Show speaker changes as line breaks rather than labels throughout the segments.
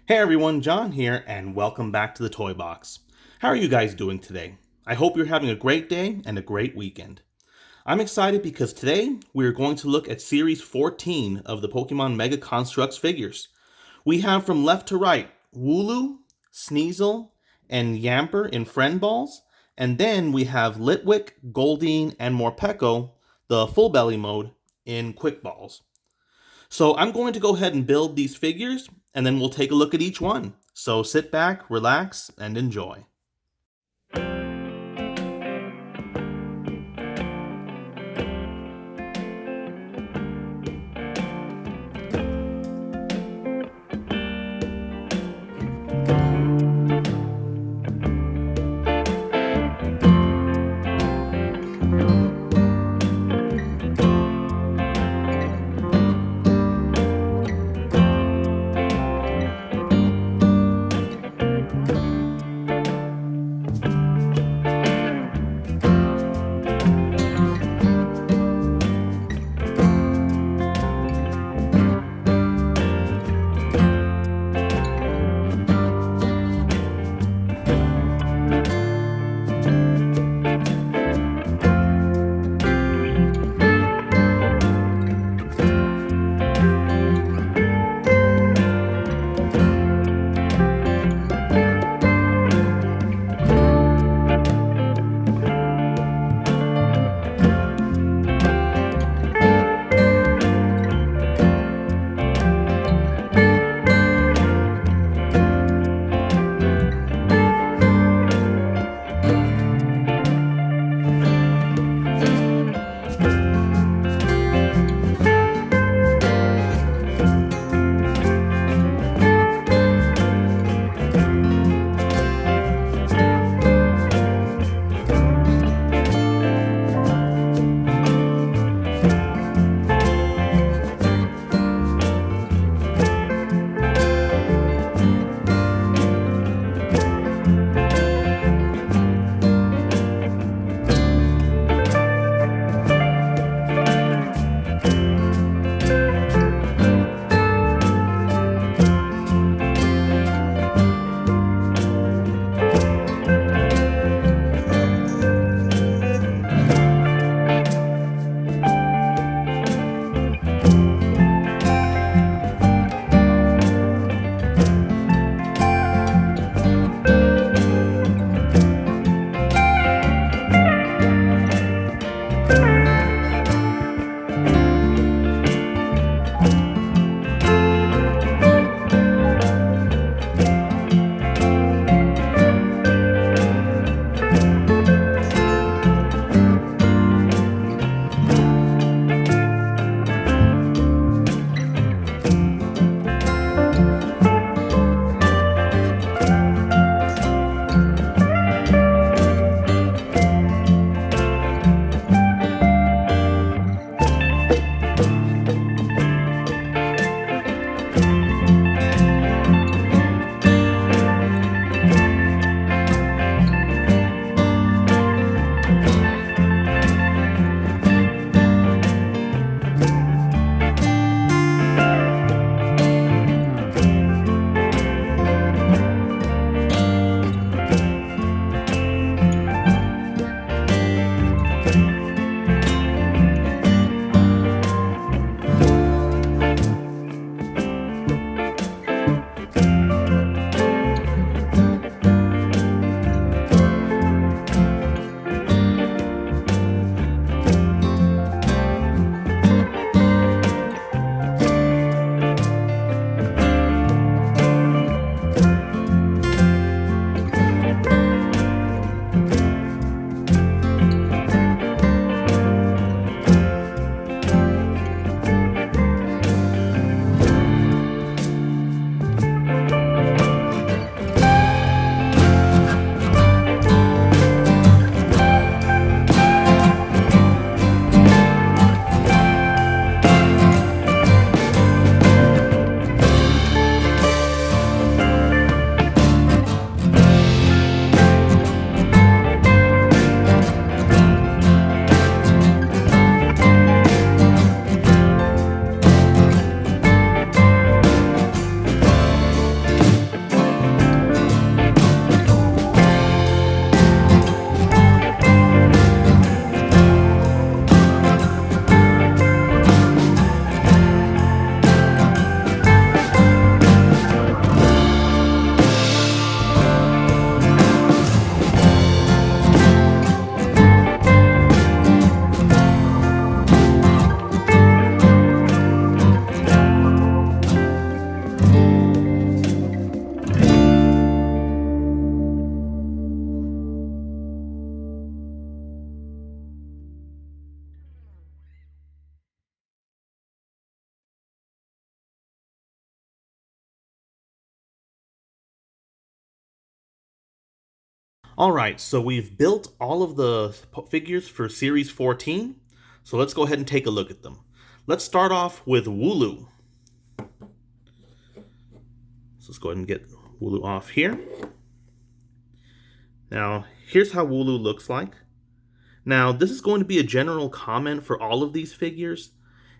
Hey everyone, John here, and welcome back to the Toy Box. How are you guys doing today? I hope you're having a great day and a great weekend. I'm excited because today we're going to look at Series 14 of the Pokemon Mega Construx Figures. We have from left to right, Wooloo, Sneasel, and Yamper in Friend Balls, and then we have Litwick, Goldeen, and Morpeko, the Full Belly mode, in Quick Balls. So I'm going to go ahead and build these figures, and then we'll take a look at each one. So sit back, relax, and enjoy. Alright, so we've built all of the figures for Series 14, so let's go ahead and take a look at them. Let's start off with Wooloo. So let's go ahead and get Wooloo off here. Now, here's how Wooloo looks like. Now, this is going to be a general comment for all of these figures,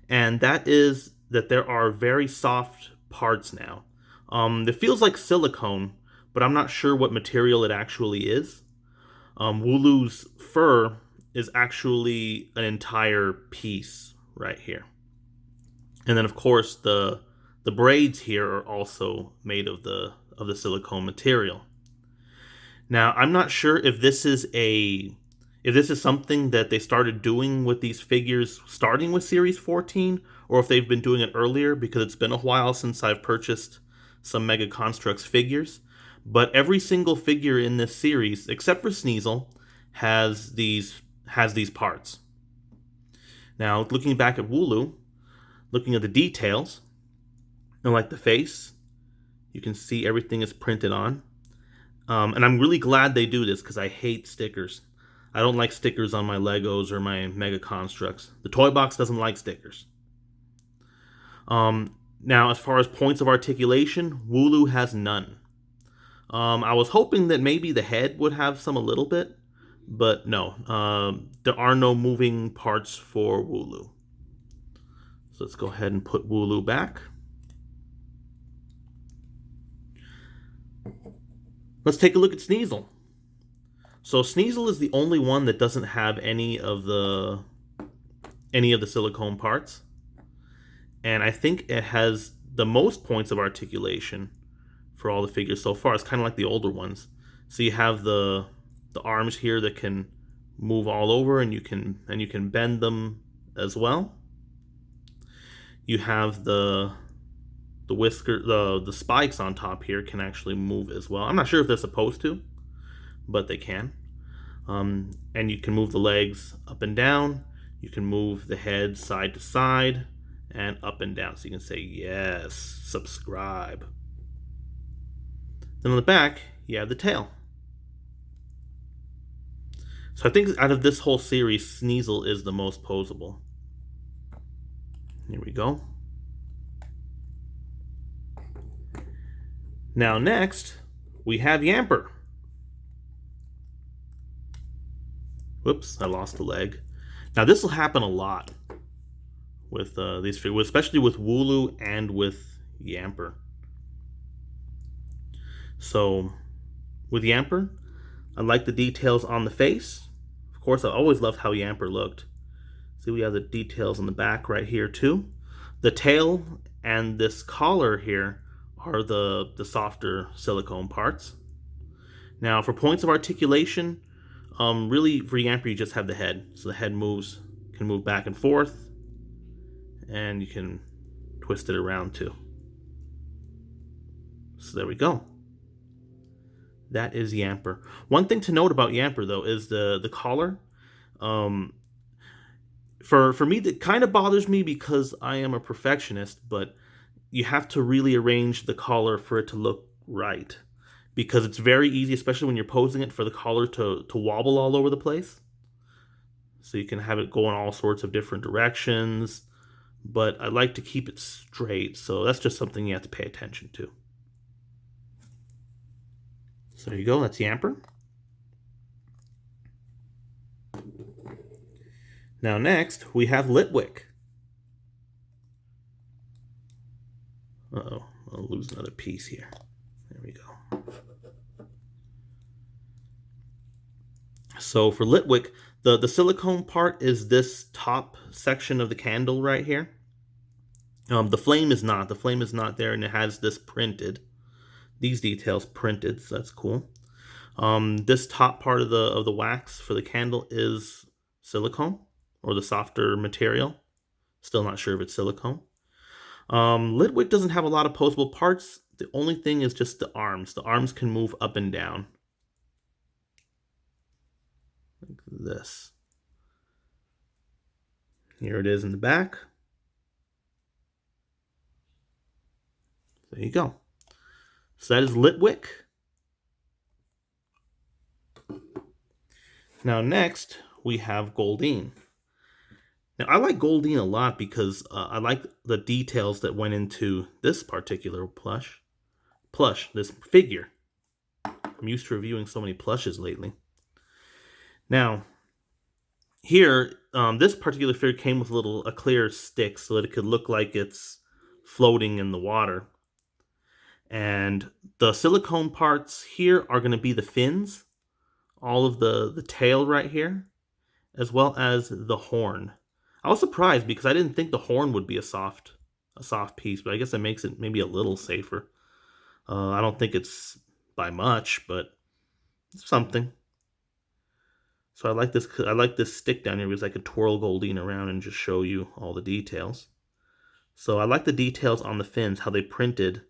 and that is that there are very soft parts now. It feels like silicone, but I'm not sure what material it actually is. Wooloo's fur is actually an entire piece right here. And then of course the braids here are also made of the silicone material. Now, I'm not sure if this is something that they started doing with these figures starting with Series 14, or if they've been doing it earlier, because it's been a while since I've purchased some Mega Construx figures. But every single figure in this series, except for Sneasel, has these parts. Now, looking back at Wooloo, looking at the details, and like the face, you can see everything is printed on. And I'm really glad they do this, because I hate stickers. I don't like stickers on my Legos or my Mega Construx. The toy box doesn't like stickers. Now, as far as points of articulation, Wooloo has none. I was hoping that maybe the head would have some a little bit, but no. There are no moving parts for Wooloo. So let's go ahead and put Wooloo back. Let's take a look at Sneasel. So Sneasel is the only one that doesn't have any of the silicone parts. And I think it has the most points of articulation for all the figures so far. It's kind of like the older ones. So you have the arms here that can move all over, and you can bend them as well. You have the whisker, the spikes on top here can actually move as well. I'm not sure if they're supposed to, but they can. And you can move the legs up and down. You can move the head side to side and up and down. So you can say, yes, subscribe. Then on the back, you have the tail. So I think out of this whole series, Sneasel is the most posable. Here we go. Now next, we have Yamper. Whoops, I lost a leg. Now this will happen a lot with these figures, especially with Wooloo and with Yamper. So with Yamper, I like the details on the face. Of course, I always loved how Yamper looked. See, we have the details on the back right here too. The tail and this collar here are the softer silicone parts. Now for points of articulation, really for Yamper you just have the head. So the head can move back and forth, and you can twist it around too. So there we go. That is Yamper. One thing to note about Yamper though is the collar. For me, that kind of bothers me because I am a perfectionist, but you have to really arrange the collar for it to look right, because it's very easy, especially when you're posing it, for the collar to wobble all over the place. So you can have it go in all sorts of different directions, but I like to keep it straight, so that's just something you have to pay attention to. So there you go, that's Yamper. Now next, we have Litwick. Uh-oh, I'll lose another piece here. There we go. So for Litwick, the silicone part is this top section of the candle right here. The flame is not. The flame is not there, and it has this printed. These details printed, so that's cool. This top part of the wax for the candle is silicone, or the softer material. Still not sure if it's silicone. Litwick doesn't have a lot of posable parts. The only thing is just the arms. The arms can move up and down. Like this. Here it is in the back. There you go. So that is Litwick. Now next, we have Goldeen. Now I like Goldeen a lot because I like the details that went into this particular plush, this figure. I'm used to reviewing so many plushes lately. Now, here, this particular figure came with a clear stick so that it could look like it's floating in the water. And the silicone parts here are going to be the fins, all of the tail right here, as well as the horn. I was surprised because I didn't think the horn would be a soft piece, but I guess it makes it maybe a little safer. I don't think it's by much, but it's something. So I like this stick down here because I could twirl Goldeen around and just show you all the details. So I like the details on the fins, how they printed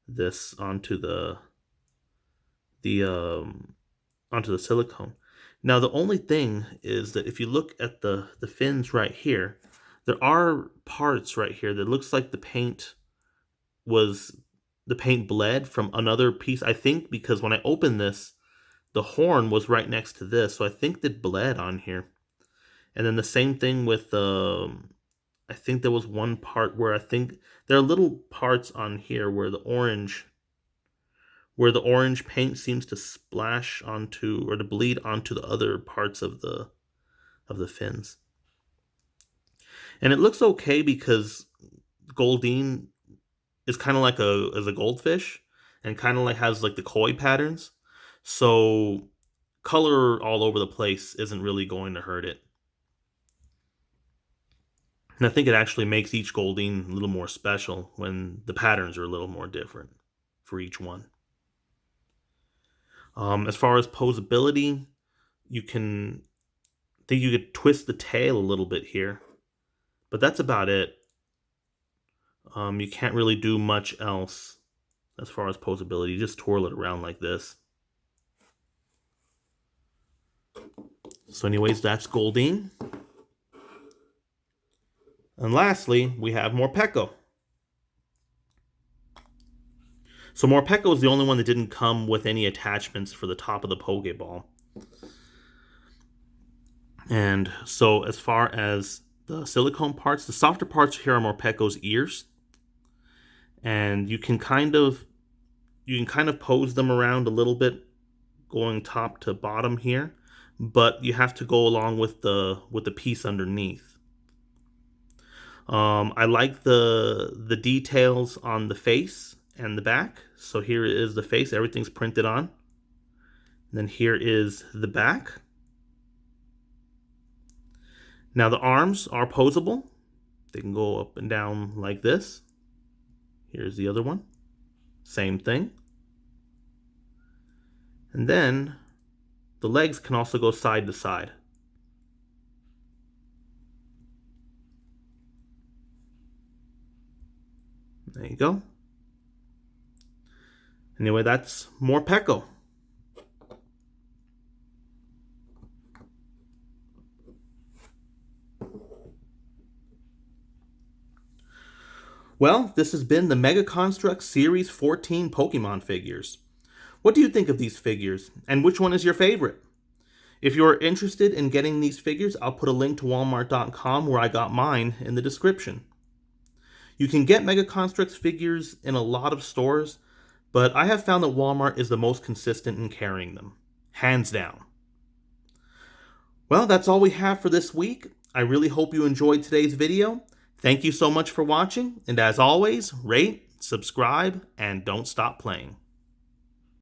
this onto the silicone. Now the only thing is that if you look at the fins right here, there are parts right here that looks like the paint bled from another piece. I think because when I opened this, the horn was right next to this, so I think that bled on here. And then the same thing with I think there was one part where I think there are little parts on here where the orange paint seems to splash onto or to bleed onto the other parts of the fins. And it looks okay because Goldeen is kind of like a goldfish and kind of like has like the koi patterns. So color all over the place isn't really going to hurt it. And I think it actually makes each Goldeen a little more special when the patterns are a little more different for each one. As far as posability, you could twist the tail a little bit here, but that's about it. You can't really do much else as far as posability. You just twirl it around like this. So anyways, that's Goldeen. And lastly, we have Morpeko. So Morpeko is the only one that didn't come with any attachments for the top of the Pokeball. And so as far as the silicone parts, the softer parts here are Morpeko's ears. And you can kind of pose them around a little bit, going top to bottom here, but you have to go along with the piece underneath. I like the details on the face and the back. So here is the face, everything's printed on. And then here is the back. Now the arms are posable. They can go up and down like this. Here's the other one. Same thing. And then the legs can also go side to side. There you go. Anyway, that's Morpeko. Well, this has been the Mega Construx Series 14 Pokemon figures. What do you think of these figures, and which one is your favorite? If you're interested in getting these figures, I'll put a link to Walmart.com where I got mine in the description. You can get Mega Construx figures in a lot of stores, but I have found that Walmart is the most consistent in carrying them. Hands down. Well, that's all we have for this week. I really hope you enjoyed today's video. Thank you so much for watching, and as always, rate, subscribe, and don't stop playing.